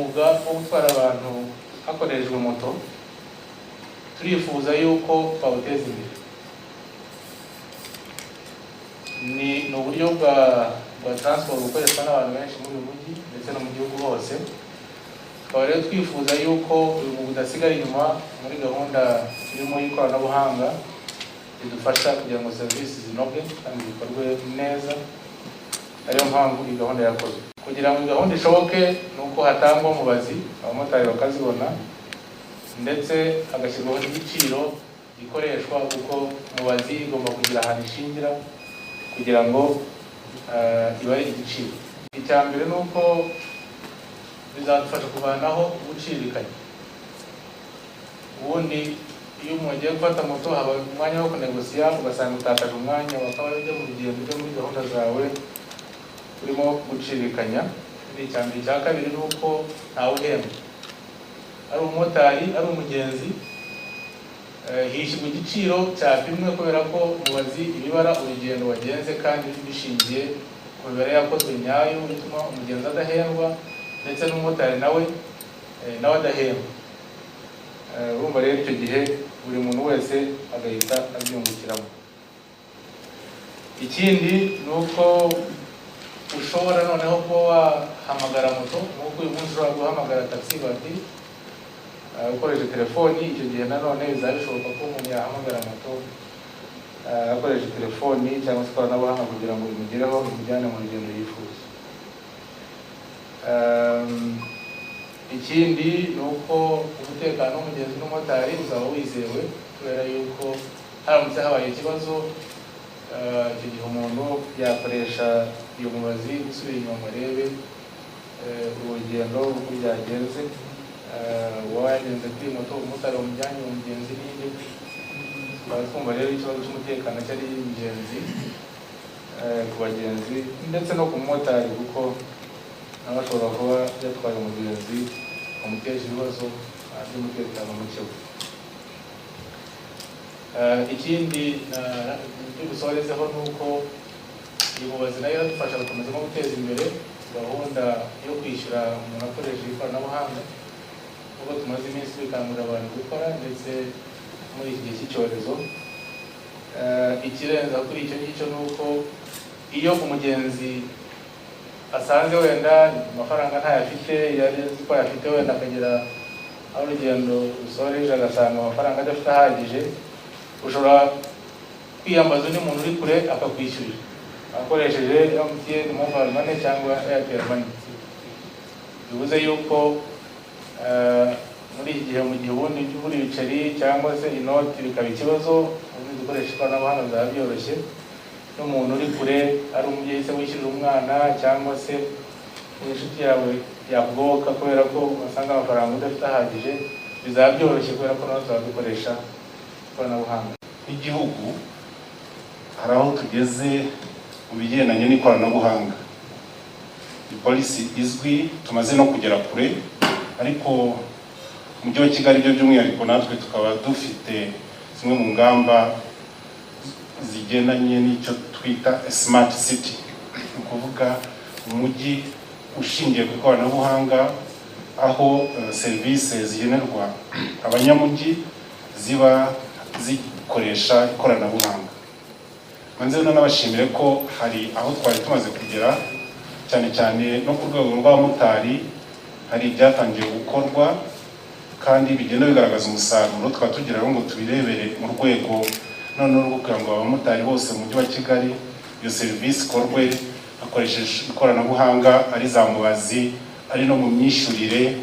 umwuga wo gutwara abantu hakoreshejwe moto turifuza yuko twawuteza imbere. Ni uburyo bwa transport bukoreshwa n'abantu benshi muri uyu mujyi ndetse no mu gihugu hose. Tukaba rero twifuza yuko uyu mwuga udasigara inyuma muri gahunda irimo y'ikoranabuhanga idufasha kugira ngo serivisi zinoge kandi zikorwe neza. Ariyo mpamvu iyi gahunda yakozwe. Kugira ngo gahunda ishoboke nuko hatangwa umubazi abamotari bakazibona ndetse hagashyirwaho n'igiciro gikoreshwa kuko umubazi igomba kugira ahantu ishingira kugira ngo ibaye igiciro. Icya mbere nuko bizadufasha kuvanaho ubucirikanye. Ubundi iyo umuntu agiye gufata moto haba umwanya wo kunegosiya ugasanga utakaje umwanya bakaba ujya mu rugendo ujya muri gahunda zawe urimo gucirikanya. Ni icya mbere. Icya kabiri nuko ntawe uhembwa, ari umumotari ari umugenzi hishyurwa igiciro cyapimwe kubera ko umubazi ibibara urugendo wagenze kandi bishingiye ku mibare yakozwe nyayo bituma umugenzi adahendwa ndetse n'umumotari nawe adahembwa. Urumva rero icyo gihe buri muntu wese agahita abyungukiramo. Ikindi ni uko ushobora noneho kuba wahamagara moto nk'uko uyu munsi ushobora guhamagara taxi bati ukoresheje telefoni. Icyo gihe nanone bizaba bishoboka ko umuntu yahamagara moto akoresheje telefoni cyangwa se ikoranabuhanga kugira ngo bimugereho bimujyane mu rugendo yifuza. Ikindi ni uko umutekano w'umugenzi n'umumotari uzaba wizewe kubera yuko haramutse habaye ikibazo icyo gihe umuntu yakoresha iyo mubazi gusubira inyuma ngo arebe urugendo uko byagenze. Uwaba yagenze kuri moto umumotari wamujyanye umugenzi n'indi. Tukaba twumva rero ikibazo cy'umutekano cyari ingenzi ku bagenzi ndetse no ku mumotari kuko nawe ashobora kuba yatwaye umugenzi amuteje ibibazo by'umutekano muke. Ikindi dusorezeho ni uko iyi mubazi nayo iradufasha gukomeza no guteza imbere gahunda yo kwishyura umuntu akoresheje ikoranabuhanga kuko tumaze iminsi bikangurira abantu gukora ndetse muri iki gihe cy'icyorezo. Ikirenza kuri icyo ngicyo ni uko iyo umugenzi asanze wenda amafaranga ntayafite yari azi ko ayafite wenda akagera aho urugendo rusoreje agasanga amafaranga adafite ahagije, ushobora kwiyambaza undi muntu uri kure akakwishyurira akoresheje MTN Mobile Money cyangwa Airtel Money. Bivuze yuko muri iki gihe mu gihe ubundi buri ibiceri cyangwa se inoti bikaba ikibazo, ubundi dukoresha ikoranabuhanga bizaba byoroshye. N'umuntu uri kure ari umubyeyi se wishyurira umwana cyangwa se inshuti yawe yakugoboka kubera ko wasanga amafaranga udafite ahagije, bizaba byoroshye kubera ko nawe tuzaba dukoresha ikoranabuhanga. Igihugu hari aho tugeze mu bigendanye n'ikoranabuhanga. Polisi izwi tumaze no kugera kure, ariko umujyi wa Kigali byo by'umwihariko natwe tukaba dufite zimwe mu ngamba zigendanye n'icyo twita smart city, ukuvuga umujyi ushingiye ku ikoranabuhanga aho serivisi zigenerwa abanyamujyi ziba zikoresha ikoranabuhanga. Manze n'abashimire ko hari aho twari tumaze kugera, cyane cyane no ku rwego rw'abamotari hari ibyatangiye gukorwa kandi bigenda bigaragaza umusaruro. Tukaba tugira ngo tubirebere mu rwego noneho rwo kugira ngo abamotari bose mu mujyi wa Kigali iyo serivisi ikorwe hakoresheje ikoranabuhanga, ari za mubazi ari no mu myishyurire,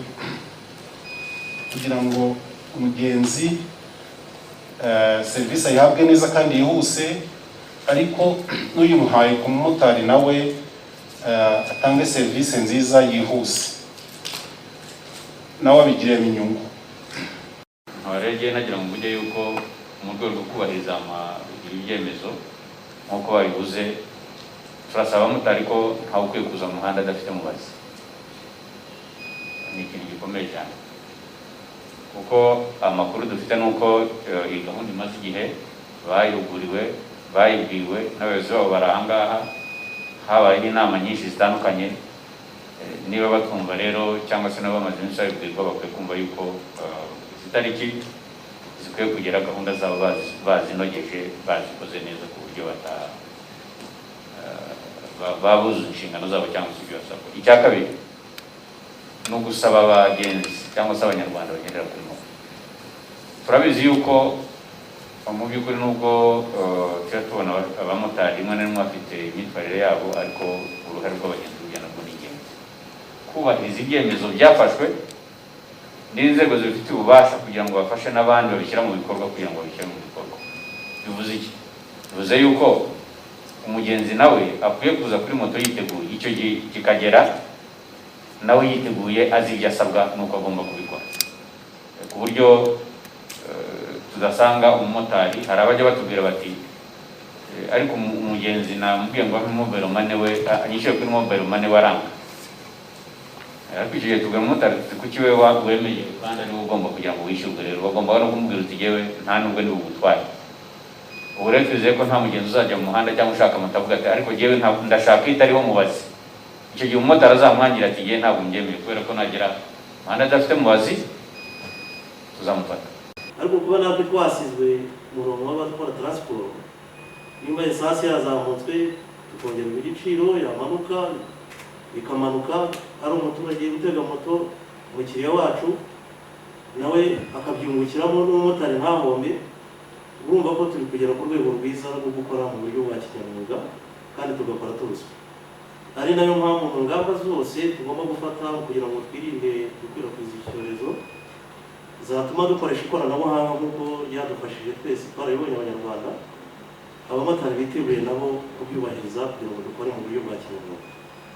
kugira ngo umugenzi serivisi ayihabwe neza kandi yihuse, ariko n'uyimuhaye ku mumotari nawe atange serivisi nziza yihuse nawe abigiremo inyungu. Abaregeye nagira mu buryo yuko mu rwego rwo kubahiriza ibyemezo nk'uko babivuze, turasaba abamotari ko ntawe ukwiye kuza mu muhanda adafite mubazi. Ni ikintu gikomeye cyane kuko amakuru dufite nuko iyi gahunda imaze igihe bayihuguriwe bayibwiwe n'abayobozi babo bari ahangaha, habaye inama nyinshi zitandukanye niba batwumva rero cyangwa se n'abamaze iminsi babibwirwa bakwiye kumva yuko izi tariki zikwiye kugera gahunda zabo bazinogeje bazikoze neza ku buryo babuzuza inshingano zabo cyangwa se ibyo basabwa. Icya kabiri ni ugusaba abagenzi cyangwa se abanyarwanda bagendera kuri moto. Turabizi yuko mu by'ukuri nubwo tuba tubona abamotari rimwe na rimwe bafite imyitwarire yabo, ariko uruhare rw'abagenzi rugenda rwo ni ingenzi. Kubahiriza ibyemezo byafashwe n'inzego zibifitiye ububasha kugira ngo bafashe n'abandi babishyira mu bikorwa kugira ngo babishyire mu bikorwa. Bivuze iki? Bivuze yuko umugenzi nawe akwiye kuza kuri moto yiteguye, icyo gihe kikagera nawe yiteguye azi ibyo asabwa n'uko agomba kubikora, ku buryo tudasanga umumotari, hari abajya batubwira bati ariko umugenzi namubwiye ngo abe mobile money we anyishyure kuri mobile money waranga. Ariko icyo gihe tubwira umumotari kuki we wemeye kandi niwe ugomba kugira ngo wishyurwe. Rero bagomba no kumubwira uti yewe nta nubwo ni bugutwaye. Ubu rero twizeye ko nta mugenzi uzajya mu muhanda cyangwa ushaka moto avuga ati ariko yewe ndashaka itariho mubazi. Icyo gihe umumotari azamwangira ati yewe ntabwo mbyemeye, kubera ko nagera umuhanda adafite mubazi tuzamufata. Ariko kuba natwe twasizwe umurongo w'abatwara transport, nimba esansi yazamutswe tukongerwa igiciro, yamanuka ikamanuka, ari umuturage gutega moto umukiriya wacu nawe akabyungukiramo n'umumotari ntahombe. Urumva ko turi kugera ku rwego rwiza rwo gukora mu buryo bwa kinyamwuga kandi tugakora tuzwi. Ari nayo mpamvu mu ngamba zose tugomba gufata kugira ngo twirinde gukwirakwiza icyorezo zatuma dukoresha ikoranabuhanga nk'uko ryadufashije twese twarabibonye abanyarwanda. Abamotari biteguye nabo kubyubahiriza kugira ngo dukore mu buryo bwa kinyamwuga.